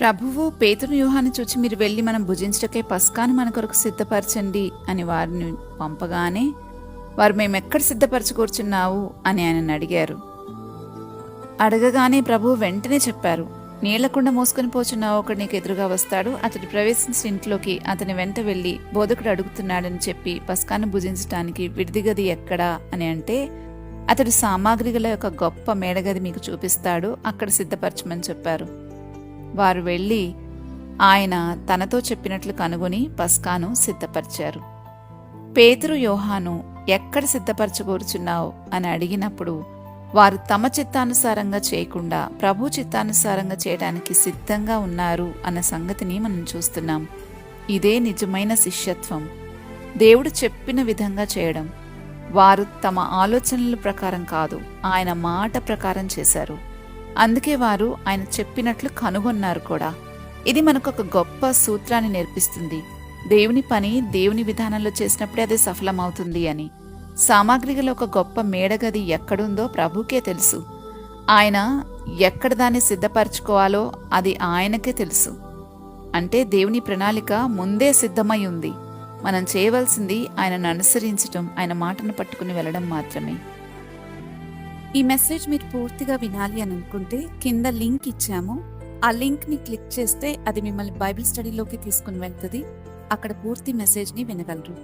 ప్రభువు పేతురు యోహాను చూచి, మీరు వెళ్ళి మనం భుజించటకే పస్కాను మన కొరకు సిద్ధపరచండి అని వారిని పంపగానే వారు, మేమెక్కడ సిద్ధపరచుకూర్చున్నావు అని ఆయనను అడిగారు. అడగగానే ప్రభువు వెంటనే చెప్పారు, నీళ్లకుండ మోసుకొని పోచున్న ఒకడు నీకు ఎదురుగా వస్తాడు, అతడు ప్రవేశించిన ఇంట్లోకి అతని వెంట వెళ్లి బోధకుడు అడుగుతున్నాడని చెప్పి పస్కాను భుజించటానికి విడిదిగది ఎక్కడా అని అంటే, అతడు సామాగ్రి గల ఒక గొప్ప మేడగది మీకు చూపిస్తాడు, అక్కడ సిద్ధపరచమని చెప్పారు. వారు వెళ్ళి ఆయన తనతో చెప్పినట్లు కనుగొని పస్కాను సిద్ధపరిచారు. పేతురు యోహాను ఎక్కడ సిద్ధపరచకూర్చున్నావు అని అడిగినప్పుడు వారు తమ చిత్తానుసారంగా చేయకుండా ప్రభు చిత్తానుసారంగా చేయడానికి సిద్ధంగా ఉన్నారు అన్న సంగతిని మనం చూస్తున్నాం. ఇదే నిజమైన శిష్యత్వం, దేవుడు చెప్పిన విధంగా చేయడం. వారు తమ ఆలోచనల ప్రకారం కాదు, ఆయన మాట ప్రకారం చేశారు. అందుకే వారు ఆయన చెప్పినట్లు కనుగొన్నారు కూడా. ఇది మనకు ఒక గొప్ప సూత్రాన్ని నేర్పిస్తుంది. దేవుని పని దేవుని విధానంలో చేసినప్పుడే అది సఫలమవుతుంది అని. సామాగ్రిగల ఒక గొప్ప మేడగది ఎక్కడుందో ప్రభుకే తెలుసు. ఆయన ఎక్కడ దాన్ని సిద్ధపరచుకోవాలో అది ఆయనకే తెలుసు. అంటే దేవుని ప్రణాళిక ముందే సిద్ధమై ఉంది. మనం చేయవలసింది ఆయనను అనుసరించటం, ఆయన మాటను పట్టుకుని వెళ్ళడం మాత్రమే. ఈ మెసేజ్ మీరు పూర్తిగా వినాలి అని అనుకుంటే కింద లింక్ ఇచ్చాము. ఆ లింక్ ని క్లిక్ చేస్తే అది మిమ్మల్ని బైబిల్ స్టడీలోకి తీసుకుని వెళ్తుంది. అక్కడ పూర్తి మెసేజ్ ని వినగలరు.